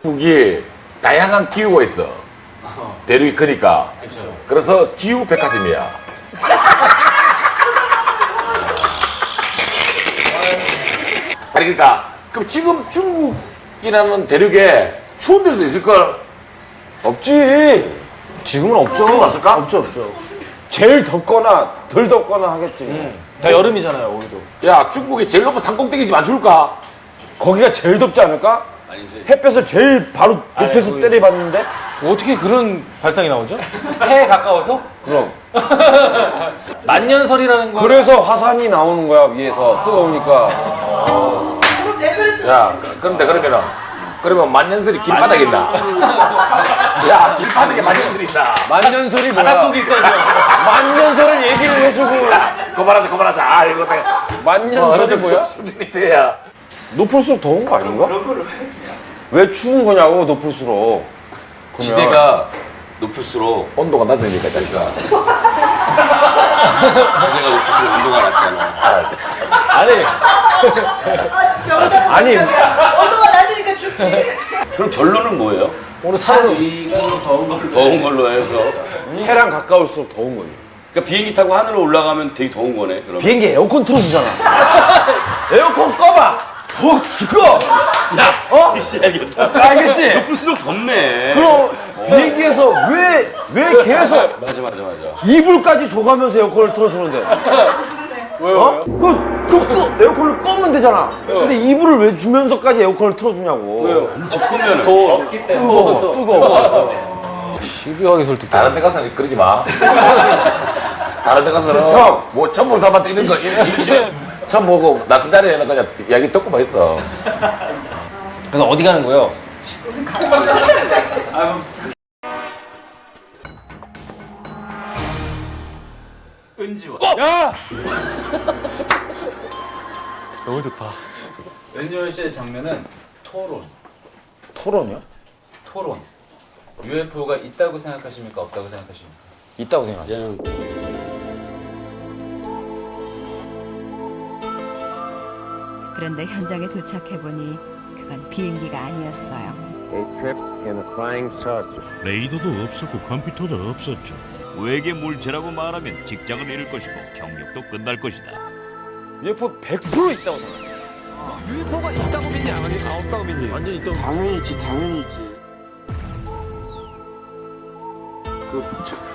북이 다양한 기후가 있어. 대륙이 크니까. 그래서 기후 백화점이야. 아니 그러니까 그럼 지금 중국이라는 대륙에 추운 데도 있을걸? 없지. 지금은 없죠. 지금 없을까? 없죠. 제일 덥거나 덜 덥거나 하겠지. 다 여름이잖아요, 오늘도. 야 중국에 제일 높은 산꼭대기 좀 안 줄까? 거기가 제일 덥지 않을까? 햇볕을 제일 바로 높여서 때려봤는데? 어떻게 그런 발상이 나오죠? 해에 가까워서? 그럼. 만년설이라는 거. 그래서 화산이 나오는 거야, 위에서. 뜨거우니까. 그럼 내 그릇도 야 그런데 그러면 만년설이 길바닥에 있나? 야 길바닥에 만년설이 있다. 만년설이 뭐야? 바닷속에 있어야죠. 만년설을 얘기를 해주고. 그만하자. 아 이거 내가 만년설이 뭐야? 수준이 돼야. 높을수록 더운 거 아닌가? 왜 추운 거냐고, 높을수록. 그러면 지대가 높을수록 온도가 낮으니까 이 자식아. 지대가 높을수록 온도가 낮잖아. 아니, 온도가 낮으니까 죽지. 그럼 결론은 뭐예요? 오늘 사는 더운 걸로 해서. 해랑 가까울수록 더운 거지. 그러니까 비행기 타고 하늘로 올라가면 되게 더운 거네. 그럼. 비행기 에어컨 틀어주잖아. 에어컨 꺼봐! 죽어! 알겠다. 알겠지? 높을수록 덥네. 그럼 비행기에서 왜 계속 맞아. 이불까지 줘가면서 에어컨을 틀어주는데? 왜요? 에어컨을 끄면 되잖아. 근데 이불을 왜 주면서까지 에어컨을 틀어주냐고. 왜요? 엄청 크면은. 뜨거워. 집요하게 설득. 다른 데 가서는 그러지 마. 다른 데 가서는 형! 뭐 천물 삼아 뛰는 거 처음 보고 낯선 자리에는 그냥 이야기 듣고만 있어. 그래서 어디 가는 거예요? 너무 좋다. 은지원 씨의 장면은 토론. 토론이요? 토론. UFO가 있다고 생각하십니까? 없다고 생각하십니까? 있다고 생각해. 이제는 그런데 현장에 도착해보니 그건 비행기가 아니었어요. 레이더도 없었고 컴퓨터도 없었죠. 외계 물체라고 말하면 직장을 잃을 것이고 경력도 끝날 것이다. UFO 100% 있다고 생각해. UFO가 있다고 믿니 안 없다고 믿니? 완전 있다고. 당연히 있지.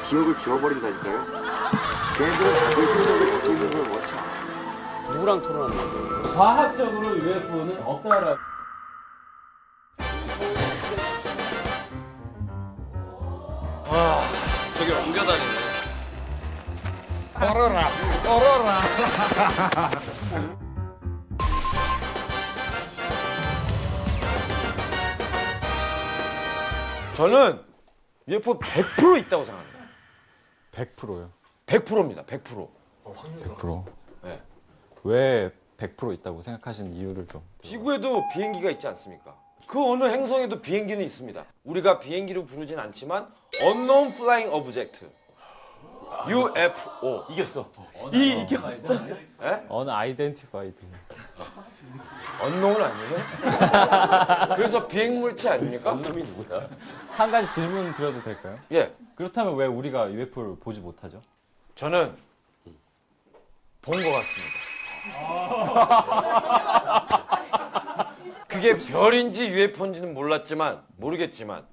기억을 지워버린다니까요? 걔들은 자기 생각을 갖고 있는 걸 못 참. 누구랑 토론하는 거예요? 과학적으로 UFO는 없다라. 저기 옮겨다니네. 저는 UFO 100% 있다고 생각합니다. 100%요. 100%입니다. 100%. 100%. 네. 왜 100% 있다고 생각하시는 이유를 좀. 지구에도 비행기가 있지 않습니까? 그 어느 행성에도 비행기는 있습니다. 우리가 비행기로 부르진 않지만 Unknown Flying Object UFO. 이겼어. Unidentified. 언노운 아니에요? 그래서 비행물체 아닙니까? 놈이 누구야? 한 가지 질문 드려도 될까요? 예. 그렇다면 왜 우리가 UFO를 보지 못하죠? 저는 본 것 같습니다. 그게 별인지 UFO인지는 모르겠지만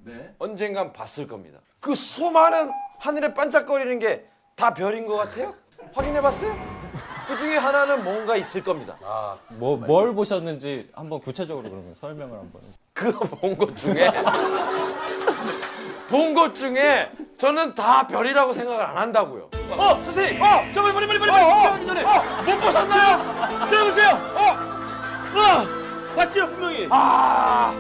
네. 언젠간 봤을 겁니다. 그 수많은 하늘에 반짝거리는 게 다 별인 것 같아요? 확인해봤어요? 그 중에 하나는 뭔가 있을 겁니다. 뭘 보셨는지 한번 구체적으로 그러면 설명을 한번. 그거 본 것 중에 저는 다 별이라고 생각을 안 한다고요. 선생님! 저 빨리 하기 전에 못 보셨나요? 저기 보세요! 봤지요 분명히! 있다!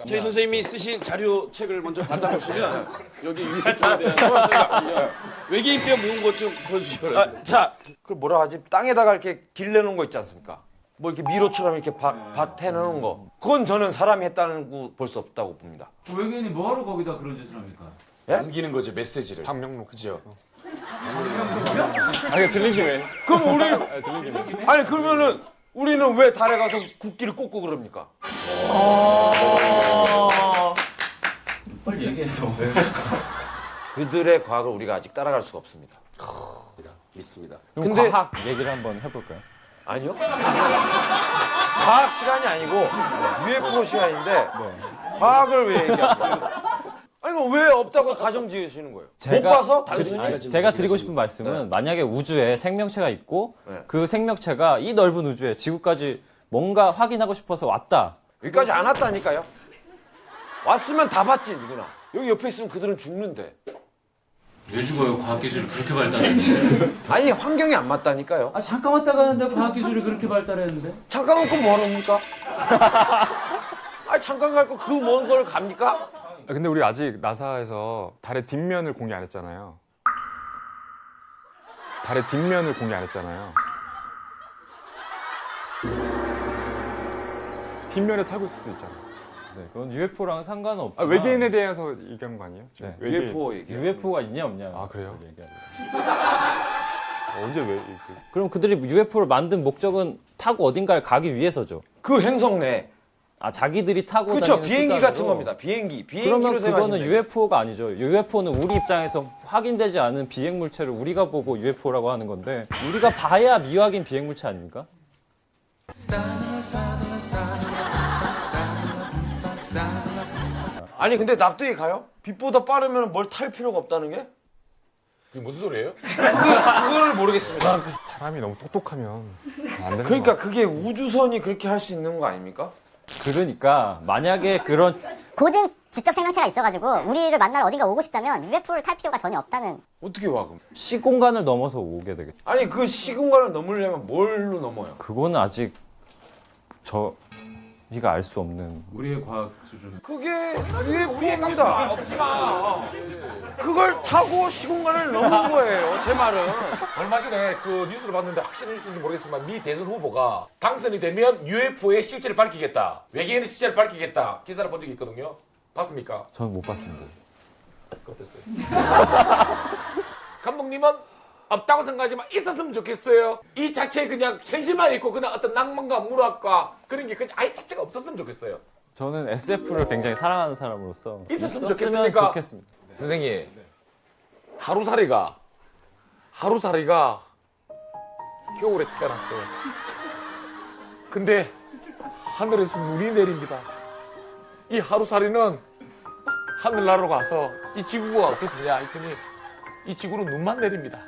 저희 선생님이 쓰신 자료책을 먼저 받아보시면 여기 UFO에 대한 외계인뼈 모은 것 좀 보여주시죠. 자, 그 뭐라 하지? 땅에다가 이렇게 길내놓은 거 있지 않습니까? 뭐 이렇게 미로처럼 이렇게 밭 해놓은 거. 그건 저는 사람이 했다는 거 볼 수 없다고 봅니다. 외계인이 뭐하러 거기다 그런 짓을 합니까? 남기는 거죠, 메시지를. 방명록. 그죠? 아니 들린 김에. 그럼 우리 아니 그러면은 우리는 왜 달에 가서 국기를 꽂고 그럽니까? 빨리 얘기해서. 그들의 과학을 우리가 아직 따라갈 수가 없습니다. 믿습니다. 그럼 근데- 과학 얘기를 한번 해볼까요? 아니요. 과학 시간이 아니고 UFO 시간인데 과학을 왜 얘기합니까? 아니 이거 왜 없다고 가정 지으시는 거예요? 못 봐서 단순히? 제가 드리고 싶은 말씀은 만약에 우주에 생명체가 있고 네. 그 생명체가 이 넓은 우주에 지구까지 뭔가 확인하고 싶어서 왔다. 여기까지 안 왔다니까요. 왔으면 다 봤지 누구나. 여기 옆에 있으면 그들은 죽는데. 왜 죽어요? 과학기술이 그렇게 발달했는데. 아니 환경이 안 맞다니까요. 아 잠깐 왔다 가는데 과학기술이 그렇게 발달했는데. 잠깐 갈 거 뭐합니까? 아니 잠깐 갈 거 그 먼 걸 갑니까? 근데 우리 아직 나사에서 달의 뒷면을 공개 안 했잖아요. 달의 뒷면을 공개 안 했잖아요. 뒷면에 살고 있을 수도 있잖아요. 네, 그건 UFO랑 상관은 없지만 외계인에 대해서 얘기한 거 아니에요? 지금? 네. 외계인. UFO 얘기. UFO가 있냐 없냐. 아, 그래요? 얘기하는 거예요. 언제 왜? 그럼 그들이 UFO를 만든 목적은 타고 어딘가를 가기 위해서죠. 그 행성 내. 아 자기들이 타고 그렇죠. 다니는 비행기 수단으로. 같은 겁니다. 비행기로 그러면 생각하시면 그거는 돼요. UFO가 아니죠. UFO는 우리 입장에서 확인되지 않은 비행 물체를 우리가 보고 UFO라고 하는 건데 우리가 봐야 미확인 비행 물체 아닙니까? 아니 근데 납득이 가요? 빛보다 빠르면 뭘 탈 필요가 없다는 게? 그게 무슨 소리예요? 그걸 모르겠습니다. 사람이 너무 똑똑하면 안 되는 그러니까 그게 우주선이 그렇게 할 수 있는 거 아닙니까? 그러니까 만약에 그런 고등 지적 생명체가 있어가지고 우리를 만나러 어딘가 오고 싶다면 UFO를 탈 필요가 전혀 없다는. 어떻게 와 그럼? 시공간을 넘어서 오게 되겠죠. 아니 그 시공간을 넘으려면 뭘로 넘어요? 그거는 아직 저희가 알 수 없는. 우리의 과학 수준. 그게 UFO입니다. 그걸 타고 시공간을 넘은 거예요. 제 말은. 얼마 전에 그 뉴스를 봤는데 확실한 뉴스인지 모르겠지만 미 대선 후보가 당선이 되면 UFO의 실체를 밝히겠다. 외계인의 실체를 밝히겠다. 기사를 본 적이 있거든요. 봤습니까? 저는 못 봤습니다. 어땠어요? 감독님은 없다고 생각하지만 있었으면 좋겠어요. 이 자체에 그냥 현실만 있고 그냥 어떤 낭만과 문학과 그런 게 그냥 아예 자체가 없었으면 좋겠어요. 저는 SF를 굉장히 사랑하는 사람으로서 있었으면 좋겠습니까? 좋겠습니다. 선생님, 하루살이가 겨울에 태어났어요. 근데 하늘에서 눈이 내립니다. 이 하루살이는 하늘나라로 가서 이 지구가 어떻게 되냐 했더니 이 지구는 눈만 내립니다.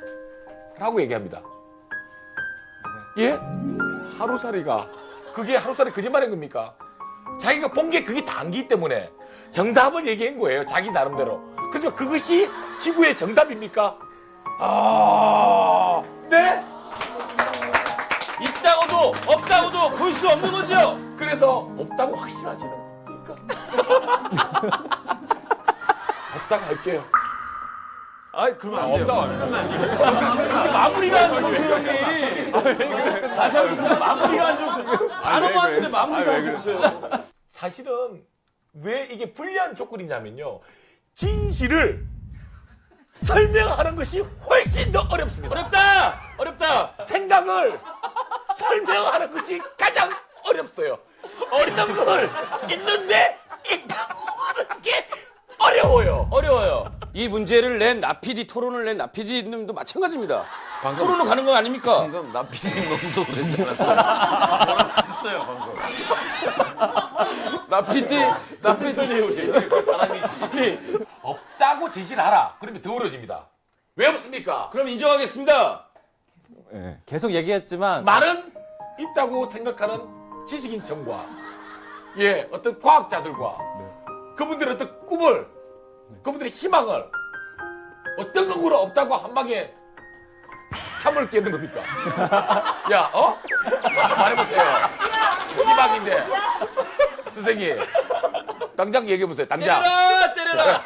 라고 얘기합니다. 예? 하루살이가 그게 하루살이 거짓말인 겁니까? 자기가 본 게 그게 단기 때문에 정답을 얘기한 거예요. 자기 나름대로. 그래서 그것이 지구의 정답입니까? 네? 있다고도 없다고도 볼 수 없는 거죠. 그래서 없다고 확신하시는 겁니까? 없다고 할게요. 아이 그러면 안 돼요. 마무리가 안 좋으세요, 형님. 다시 한번 무슨 마무리가 안 좋으세요. 단어가 왔는데 마무리가 안 좋으세요. 사실은 왜 이게 불리한 조건이냐면요. 진실을 설명하는 것이 훨씬 더 어렵습니다. 어렵다. 생각을 설명하는 것이 가장 어렵어요. 어려운 걸 있는데 있다고 하는 게 어려워요. 이 문제를 낸 나피디, 토론을 낸 나피디님도 마찬가지입니다. 토론으로 가는 거 아닙니까? 방금 나피디 놈도 그러지 않았어요? 있어요 방금. 나피디 사람이지. 없다고 제시를 하라. 그러면 더 어려워집니다. 왜 없습니까? 그럼 인정하겠습니다. 네, 계속 얘기했지만 많은 있다고 생각하는 지식인청과 어떤 과학자들과 그분들의 어떤 꿈을 그분들의 희망을 어떤 근거로 없다고 한 방에 참을 깨는 겁니까? 말해보세요. 희망인데 선생님 당장 얘기해보세요. 당장. 때려라.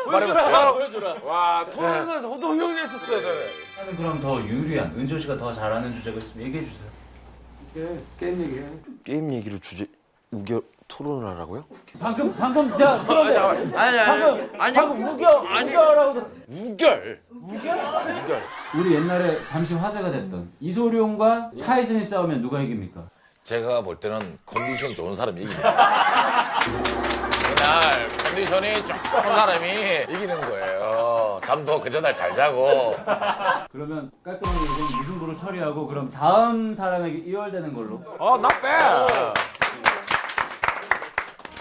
보여줘라. 와 토론은 호동형이 했었어야 돼. 나는 그럼 더 유리한 은조 씨가 더 잘하는 주제가 있으면 얘기해 주세요. 게임 얘기를 토론을 하라고요? 방금 자 그런데 방금 우결라고 우결. 우리 옛날에 잠시 화제가 됐던 이소룡과 타이슨이 싸우면 누가 이깁니까? 제가 볼 때는 컨디션 좋은 사람이 이깁니다. 그날 컨디션이 좋은 사람이 이기는 거예요. 잠도 그 전날 잘 자고. 그러면 깔끔하게 이제 무승부를 처리하고 그럼 다음 사람에게 이월되는 걸로. not bad.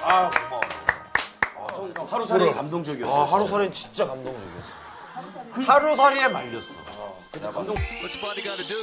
아 고마워. 하루살이 감동적이었어. 하루살이는 진짜 감동적이었어. 하루살이에 말렸어. 감동. What's body gotta do?